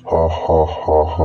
Ha ha ha ha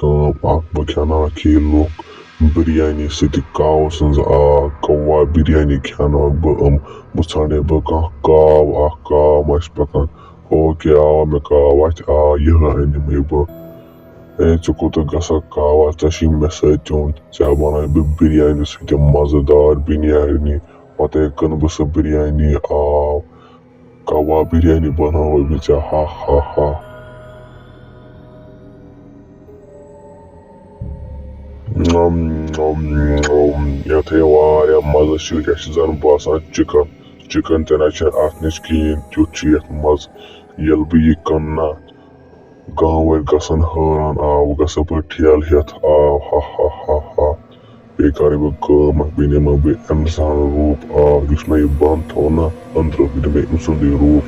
kaanp akh beh khenakh lukh biryani siti kaw sınz Kauwa Biryani khenakh beh ژھانڈے beh kانٛہہ kaw akh kaw ma چھِ پَکان okay آو مےٚ kaw اَتھِ یِہے أنِمَے بہٕ ہے ژٕ کوٗتاہ گژھکھ کاوا ژےٚ چھُے مےٚ سۭتۍ یُن ژےٚ بناوِ بہٕ بِریانی سۭتۍ مزٕدار بِریانی پتے کٕنہٕ بہٕ سۄ بِریانی Kauwa Biryani بناوے بہٕ ژےٚ ہا ہا ہا یَتھ ہے واریاہ مزٕ چھُ یہِ چھُ زن باسان چِکن تہِ نہ چھُ اتھ نِش کِہیٖنۍ تیُتھ چھُ یتھ مزٕ ییٚلہِ بہٕ یہِ کٕنہٕ نا گام وٲلۍ گژھن حٲران وۄنۍ گژھٕ بہٕ ٹھیلہٕ ہٮ۪تھ ہا ہا ہا ہا بیٚیہِ کرٕ بہٕ کٲم بیٚیہِ نِمہٕ بہٕ اِنسان روٗپ یُس مےٚ یہِ بنٛد تھوٚو نا أنٛدرٕ بہٕ دِمے أمۍ سُنٛدٕے روٗپ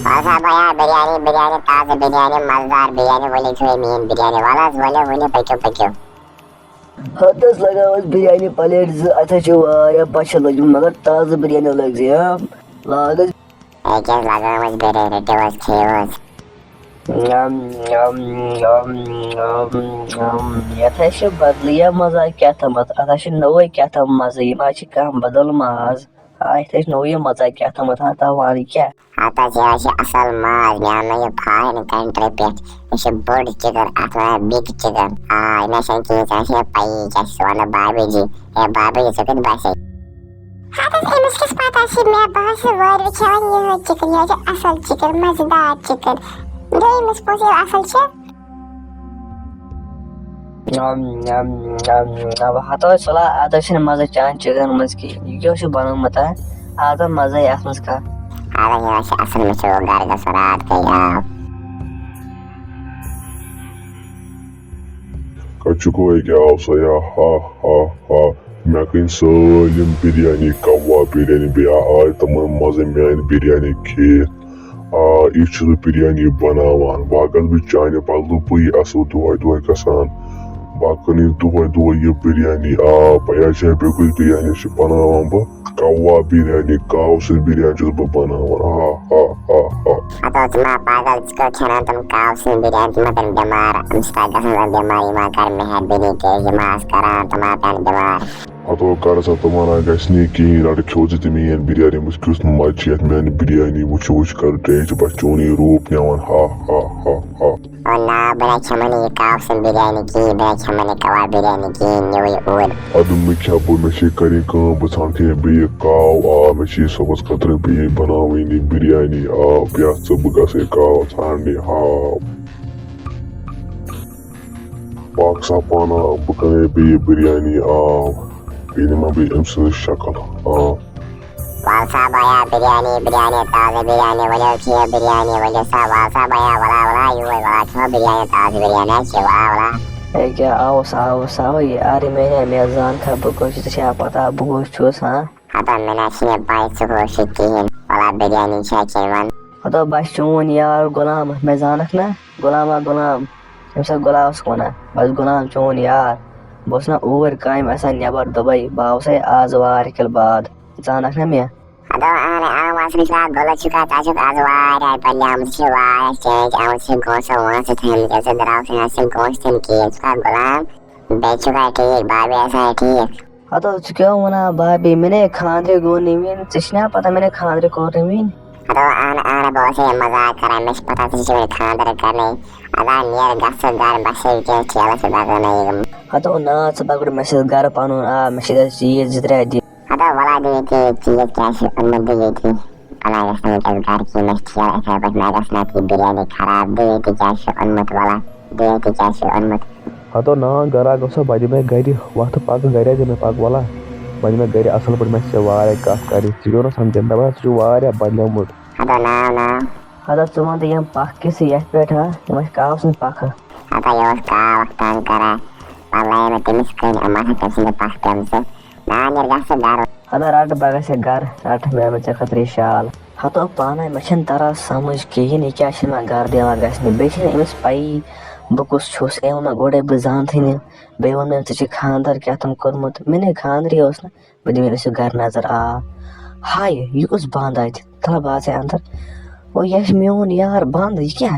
Valsa baya biryani taze biryani mazedar biryani ولے کھیٚیِو میٛٲنۍ biryani وَلہٕ حظ ؤلِو پٔکِو ہتس لگاو أسۍ بِریانی پلیٹ زٕ اتھ حظ چھِ واریاہ بچہِ لٔجمٕژ مگر تازٕ بِریانی لٲگۍ زِ لاگ أسۍ أکیٛاہ لگٲومٕژ بِریانی رٔٹِو حظ کھیٚیِو حظ یتھ حظ چھِ بدلٕے مزا کیٛاہتامتھ اتھ حظ چھِ نوٚوے کیٛاہتام مزٕ یِم حظ چھِ کانٛہہ بدل ماز یتھ حظ چھِ نوٚوے مزا کیٛاہتامتھ تاو وَن کیٛاہ ہتہٕ حظ یہِ حظ چھِ اصل ماز مےٚ اَننو یہِ فارین کنٹری پٮ۪ٹھ یہِ چھِ بوٚڑ چِکن اتھ ونان بِگ چِکن یہِ نہ چھنہٕ کِہیٖنۍ ژےٚ چھے پَیی کیٛاہ چھُس ونان بابی جی ہے بابی جی ژےٚ کتہِ باسے ہتس أمِس کِس پتہ چھِ مےٚ بہٕ حظ چھَس وٲروِ کھٮ۪وان یِہے چِکن یہِ حظ چھِ اصل چِکن مزٕدار چِکن دوٚیمِس پوٚز ییٚلہِ اصل چھِ ہتو صلح اتھ حظ چھُنہٕ مزٕ چانہِ چِکن منٛز کِہیٖنۍ یہِ کیٛاہ چھُ بنومُت اتھ مزے اتھ منٛز کانٛہہ یہِ حظ چھِ اصل مےٚ چھُ گرٕ گژھُن رات گٔے کچُکو أکیٛاہ آو سا ہا ہا ہا مےٚ کٕنۍ سٲلِم بِریانی Kauwa Biryani بیٚیہِ آے تِمن مزٕ میانہِ بِریانی کھیٚیِتھ یہِ چھُس بہٕ بِریانی بناوان وۄنۍ اگر بہٕ چانہِ بدلہٕ بٕے آسہو دۄہے گژھان بہٕ کٕنٕے دۄہے یہِ بِریانی بیا جاے بیٚیہِ کُس بِریانی چھِ بناوان بہٕ Kauwa Biryani کاو سٕنٛز بِریانی چھُس بہٕ بناوان ہا ہا ہا ہا ہتو ژٕ ما پاگل ژٕ کیٛاہ کھٮ۪نان تِم کاو سٕنٛز بِریانی ژٕ ما پٮ۪ن بٮ۪مار اَمہِ سۭتۍ گژھن زن بٮ۪مار یہِ ما کر مہربٲنی کٔرِتھ یہِ ما آس کران ژٕ ما پٮ۪ن بٮ۪مار ہتو کر سا تِمن گژھِ نہٕ کِہیٖنۍ رٹہٕ کھیٚو ژٕ تہِ میٲنۍ بِریانی وٕچھ کیُتھ مزٕ چھُ یتھ میانہِ بِریانی وٕچھ کر ٹیسٹ بس چونٕے روٗپ نِوان ہا ہا ہا ہا نا بہٕ نَے کھٮ۪مہٕ نہٕ یہِ کاو سٕنٛز بِریانی کِہیٖنۍ بہٕ نَے کھٮ۪مہٕ نہٕ Kauwa Biryani کِہیٖنۍ نِو یہِ اوٗرۍ ادٕ مےٚ کھٮ۪مہٕ بہٕ مےٚ چھے کرٕنۍ کٲم بہٕ ژھانڈٕ ہے بیٚیہِ کاو مےٚ چھِ صُبحس خٲطرٕ بیٚیہِ بناوٕنۍ یہِ بِریانی بیٚیہِ ژٕ بہٕ گژھے کاو ژھانڈنہِ پاک سا پانا بہٕ کٕنَے بیٚیہِ بِریانی بیٚیہِ نِمہٕ بیٚیہِ أمۍ سٕنٛز شکل valsa baya biryani taze biryani ولو کھیٚیِو بِریانی ؤلِو سا valsa baya ولا یوٗرۍ کھیٚمو بِریانی تازٕ بِریانی حظ چھِ ولا أکیٛاہ آوُس یارٕ مےٚ زانکھا بہٕ کُس ژےٚ چھا پتہ بہٕ کُس چھُس ہتو مےٚ نہ چھِ مےٚ پاے ژٕ کُس چھُکھ کِہیٖنۍ ولا بِریانی چھا کِنہٕ ون ہتو بہٕ چھُس چون یار غلام مےٚ زانکھ نا غلام ییٚمِس غلام اوسُکھ ونان بہٕ چھُس غلام چون یار بہٕ اوسُس نا اوٗرۍ کامہِ آسان نٮ۪بر دُبے بہٕ آوُسے آز واریاہ کٲلۍ بعد زانکھ نا مےٚ ہتو ژٕ چھُکھ غلط چھُکھا ژٕ چھُکھ آز واریاہ بدلیومُت ژٕ چھُکھ واریاہ چینج آمُت ژٕ چھُکھ گونٛسہٕ وونٛسہٕ تھٲیمٕتۍ ژٕ درٛاوکھ نہٕ ژٕ گونٛسہٕ تہِ نہٕ کِہیٖنۍ ژٕ چھُکھا غلام بیٚیہِ چھُکھا ٹھیٖک بابی آسان ٹھیٖک ہتو ژٕ کیٛاہ ونان بابی مےٚ نے خانٛدرٕ گوٚو نہٕ وٕنہِ ژےٚ چھِ نا پتہ مےٚ نے خانٛدرٕ کوٚر نہٕ وٕنہِ ہتو بہٕ اوسے مزاق کران مےٚ چھِ پتہ ژٕ چھُکھ وٕنہِ خانٛدر کرنے نیر گژھ ژٕ گرٕ بس کینٛہہ ٹھیلس پٮ۪ٹھ بگاونٲیِم ہتو نا ژٕ پکڑ مےٚ سۭتۍ گرٕ پنُن مےٚ چھِ تتہِ چیٖز 2-3 دِنۍ ہتو ولا دِ ییٚتی چیٖز کیٛاہ چھُ اوٚنمُت دِ ییٚتی ولا گژھِ نہٕ وٕنکٮ۪س گرٕ کِہیٖنۍ مےٚ چھِ ٹھیلہٕ یِتھے پٲٹھۍ مےٚ گژھِ نتہٕ یہِ بِریانی خراب دِ ییٚتی کیٛاہ چھُ اوٚنمُت ولا دِ ییٚتی کیٛاہ چھُ اوٚنمُت ہتو نا گرا گژھو بہٕ دِمے گرِ وقتہٕ پکہٕ گرے دِمے پکہٕ ولا بہٕ دِمے گرِ اصل پٲٹھۍ مےٚ چھِ ژےٚ واریاہ کتھ کرٕنۍ ژٕ پیوٚو نہٕ سمجھان دپان ژٕ چھُکھ واریاہ بدلیومُت ہتو ناو ہتو ژٕ ون تہٕ یِم پکھ کِسی یتھ پٮ۪ٹھ یِم ٲسۍ کاو سٕنٛدۍ پکھٕ ہتو یہِ اوس کاو اکھ تنگ کران پتہٕ لایے مےٚ تٔمِس کٕنۍ یِم آسان تٔمۍ سٕنٛدِ پکھ پٮ۪مژٕ نیر گژھ ژٕ گرٕ ہتو رٹ بہٕ گژھے گرٕ رٹ مےٚ اَنمٕژ ژےٚ خٲطرٕ یہِ شال ہتو پانے مےٚ چھنہٕ تران سمجھ کِہیٖنۍ یہِ کیٛاہ چھِ مےٚ گرٕ دِوان گژھنہِ بیٚیہِ چھنہٕ أمِس پیی بہٕ کُس چھُس أمۍ ووٚن مےٚ گۄڈے بہٕ زانتھٕے نہٕ بیٚیہِ ووٚن مےٚ ژےٚ چھُے خانٛدر کیٛاہتام کوٚرمُت مےٚ نے خانٛدرٕے اوس نہٕ بہٕ دِمے أمِس گرٕ نظر ہاے یہِ کُس بنٛد اتہِ تھل بہٕ اژے انٛدر یہِ چھُ میون یار بنٛد یہِ کیٛاہ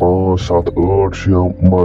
5-7-8